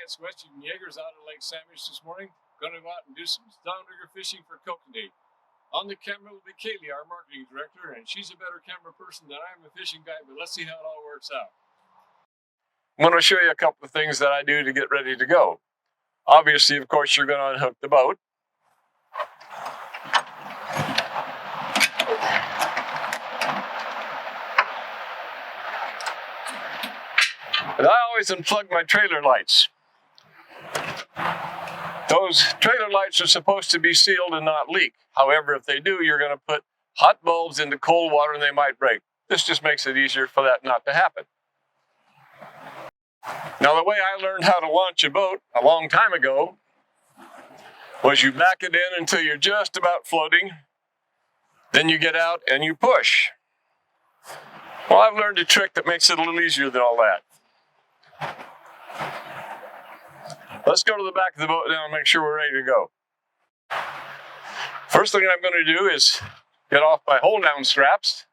it's Westy from Yeager's out at Lake Samish this morning. Going to go out and do some downrigger fishing for Kokanee. On the camera will be Kaylee, our marketing director, and she's a better camera person than I am a fishing guy, but let's see how it all works out. I'm going to show you a couple of things that I do to get ready to go. Obviously, of course, you're going to unhook the boat. And I always unplug my trailer lights. Those trailer lights are supposed to be sealed and not leak. However, if they do, you're going to put hot bulbs into cold water and they might break. This just makes it easier for that not to happen. Now, the way I learned how to launch a boat a long time ago was you back it in until you're just about floating. Then you get out and you push. Well, I've learned a trick that makes it a little easier than all that. Let's go to the back of the boat now and make sure we're ready to go. First thing I'm going to do is get off my hold-down straps.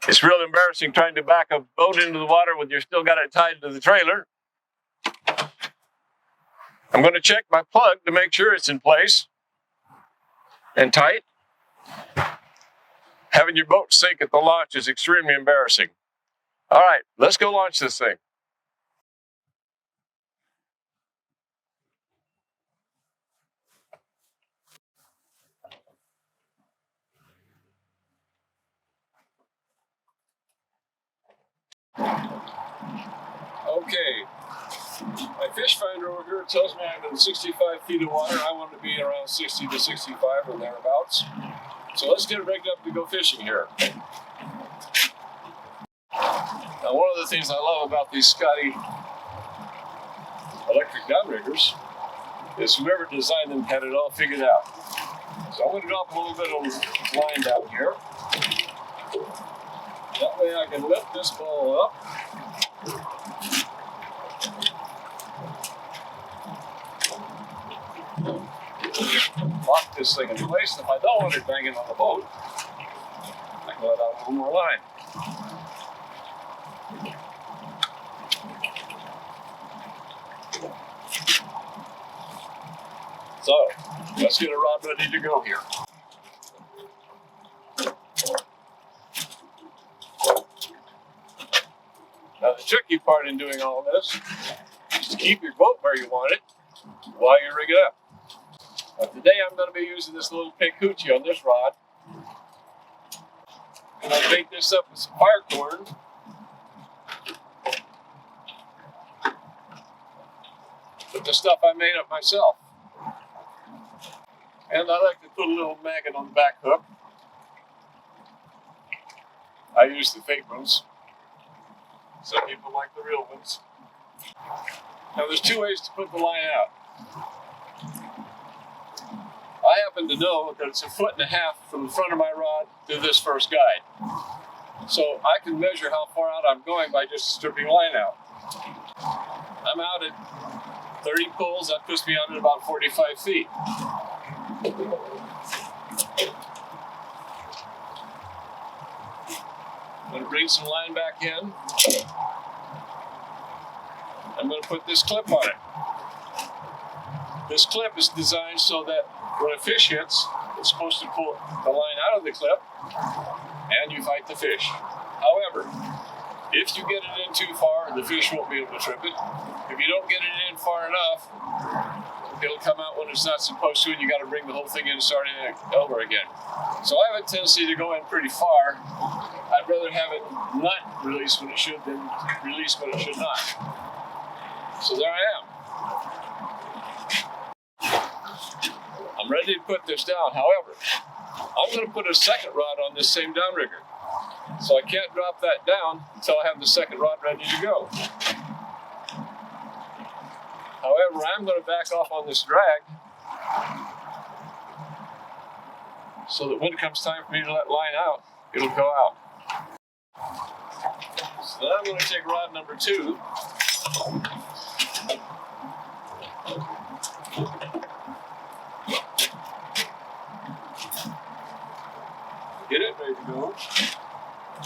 It's real embarrassing trying to back a boat into the water when you've still got it tied to the trailer. I'm going to check my plug to make sure it's in place and tight. Having your boat sink at the launch is extremely embarrassing. All right, let's go launch this thing. Okay, my fish finder over here tells me I'm in 65 feet of water. I want to be around 60 to 65 or thereabouts. So let's get rigged up to go fishing here. Now, one of the things I love about these Scotty electric downriggers is whoever designed them had it all figured out. So I'm going to drop a little bit of line down here. That way I can lift this ball up. Lock this thing in place, and if I don't want it banging on the boat, I can let out a little more line. So, let's get a rod ready to go here. Now, the tricky part in doing all this is to keep your boat where you want it while you rig it up. But today I'm going to be using this little pink hoochie on this rod. And I'll bait this up with some fire cord. With the stuff I made up myself. And I like to put a little maggot on the back hook. I use the fake ones. Some people like the real ones. Now there's two ways to put the line out. I happen to know that it's 1.5 feet from the front of my rod to this first guide. So I can measure how far out I'm going by just stripping line out. I'm out at 30 pulls, that puts me out at about 45 feet. I'm going to bring some line back in. I'm going to put this clip on it. This clip is designed so that when a fish hits, it's supposed to pull the line out of the clip and you fight the fish. However, if you get it in too far, the fish won't be able to trip it. If you don't get it in far enough, it'll come out when it's not supposed to, and you got to bring the whole thing in and start it over again. So I have a tendency to go in pretty far. I'd rather have it not release when it should than release when it should not. So there I am. I'm ready to put this down. However, I'm going to put a second rod on this same downrigger. So I can't drop that down until I have the second rod ready to go. However, I'm going to back off on this drag so that when it comes time for me to let line out, it'll go out. So then I'm going to take rod number 2. Get it ready to go.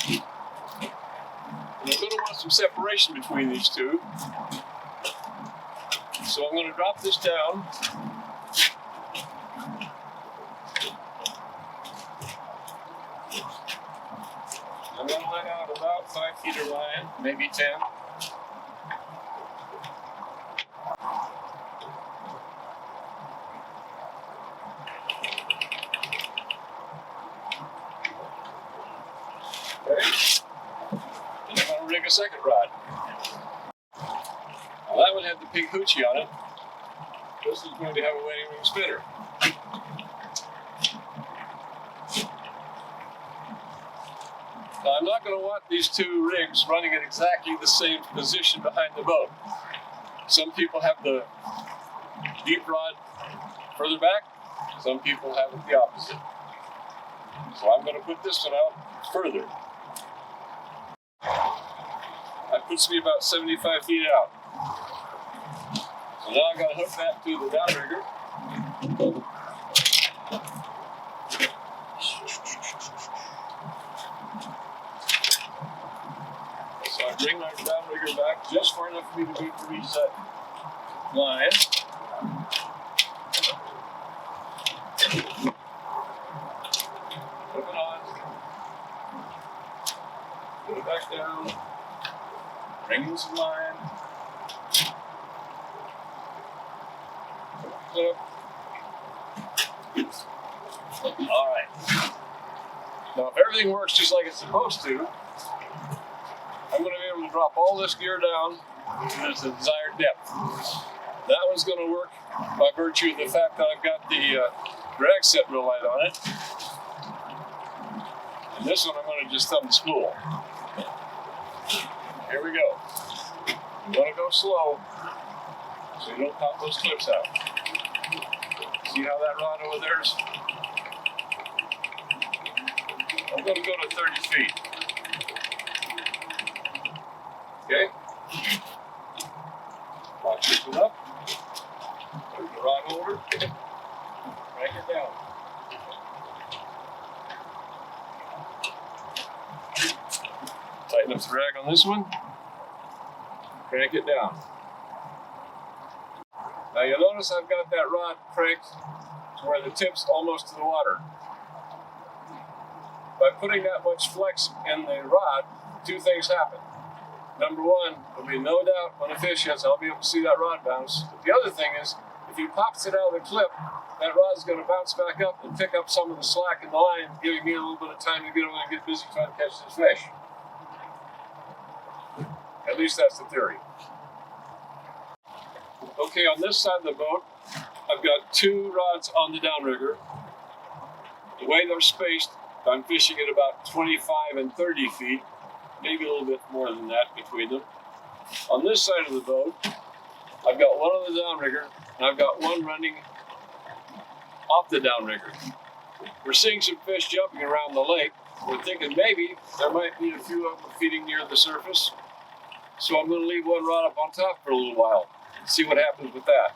And I'm going to want some separation between these two. So I'm going to drop this down. I'm going to let out about 5 feet of line, maybe 10. Okay. And I'm going to rig a second rod. Now that one had the pink hoochie on it. This is going to have a wading ring spinner. Now I'm not going to want these two rigs running at exactly the same position behind the boat. Some people have the deep rod further back, some people have it the opposite. So I'm going to put this one out further. That puts me about 75 feet out. So now I've got to hook that to the downrigger. So I bring my downrigger back just far enough for me to be able to reach that line. Hook it on. Put it back down. Bring in some line. Clip. All right. Now, if everything works just like it's supposed to, I'm going to be able to drop all this gear down to the desired depth. That one's going to work by virtue of the fact that I've got the drag set real light on it. And this one I'm going to just thumb the spool. Here we go. You want to go slow so you don't pop those clips out. See how that rod over there is? I'm going to go to 30 feet. Okay? Lock this one up. Put the rod over. Crank it down. Tighten up the drag on this one. Crank it down. Now you'll notice I've got that rod cranked to where the tip's almost to the water. By putting that much flex in the rod, two things happen. Number one, there'll be no doubt when a fish hits, I'll be able to see that rod bounce. But the other thing is, if he pops it out of the clip, that rod's going to bounce back up and pick up some of the slack in the line, giving me a little bit of time to get over and get busy trying to catch this fish. At least that's the theory. Okay, on this side of the boat, I've got two rods on the downrigger. The way they're spaced, I'm fishing at about 25 and 30 feet, maybe a little bit more than that between them. On this side of the boat, I've got one on the downrigger, and I've got one running off the downrigger. We're seeing some fish jumping around the lake. We're thinking maybe there might be a few of them feeding near the surface. So I'm going to leave one rod up on top for a little while and see what happens with that.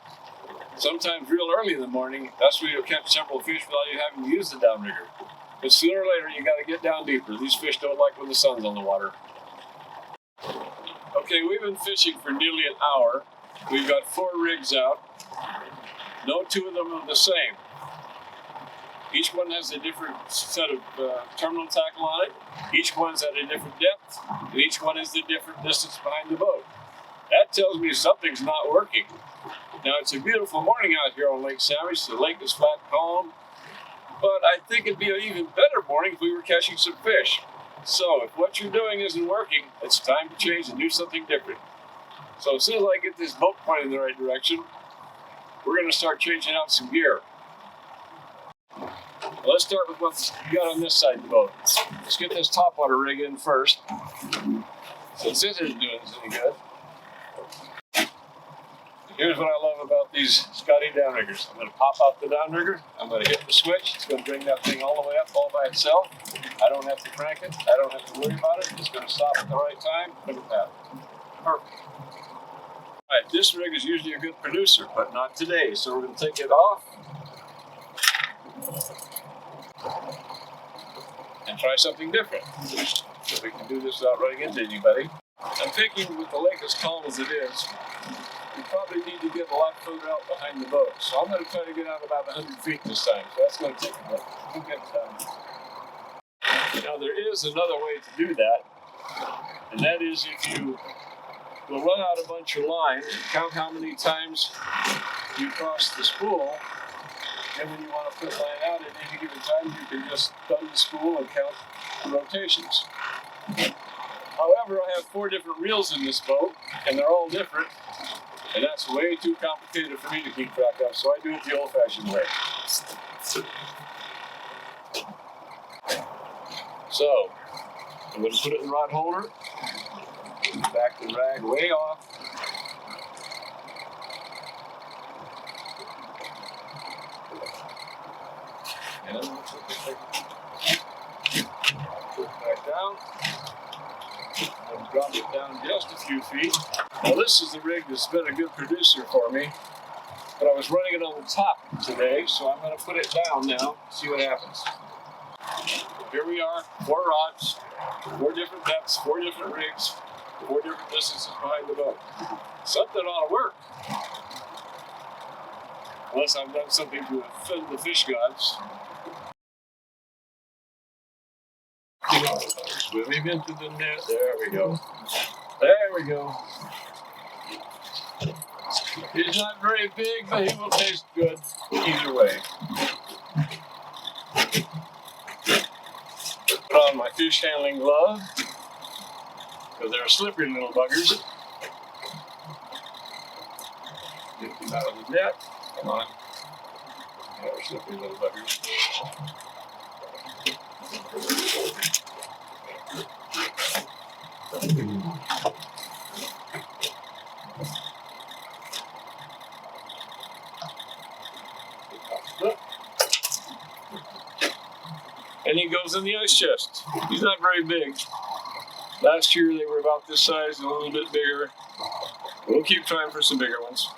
Sometimes real early in the morning, that's where you'll catch several fish without you having to use the downrigger. But sooner or later, you got to get down deeper. These fish don't like when the sun's on the water. Okay, we've been fishing for nearly an hour. We've got 4 rigs out. No two of them are the same. Each one has a different set of terminal tackle on it. Each one's at a different depth, and each one is the different distance behind the boat. That tells me something's not working. Now, it's a beautiful morning out here on Lake Samish. The lake is flat, calm. But I think it'd be an even better morning if we were catching some fish. So if what you're doing isn't working, it's time to change and do something different. So as soon as I get this boat pointed in the right direction, we're going to start changing out some gear. Let's start with what you got on this side of the boat. Let's get this topwater rig in first, since this isn't doing us any good. Here's what I love about these Scotty downriggers. I'm going to pop out the downrigger. I'm going to hit the switch. It's going to bring that thing all the way up all by itself. I don't have to crank it. I don't have to worry about it. It's going to stop at the right time. Look at that. Perfect. All right, this rig is usually a good producer, but not today. So we're going to take it off and try something different. So we can do this without running into anybody. I'm thinking with the lake as calm as it is, you probably need to get a lot further out behind the boat. So I'm going to try to get out about 100 feet this time. So that's going to take a bit. We'll get it done. Now there is another way to do that, and that is if you will run out a bunch of line and count how many times you cross the spool, and when you want to put line out at any given time, you can just thumb the spool and count the rotations. However, I have 4 different reels in this boat, and they're all different, and that's way too complicated for me to keep track of, so I do it the old-fashioned way. So, I'm going to put it in the rod holder, back the rag way off, and put it back down, and drop it down just a few feet. Now this is the rig that's been a good producer for me, but I was running it on the top today, so I'm going to put it down now, see what happens. Here we are, 4 rods, 4 different depths, 4 different rigs, 4 different distances behind the boat. Something ought to work. Unless I've done something to offend the fish gods. Swim him into the net. There we go. There we go. He's not very big, but he will taste good either way. Put on my fish handling glove, because they're slippery little buggers. Get them out of the net. Come on. They're slippery little buggers. And he goes in the ice chest. He's not very big. Last year they were about this size, a little bit bigger. We'll keep trying for some bigger ones.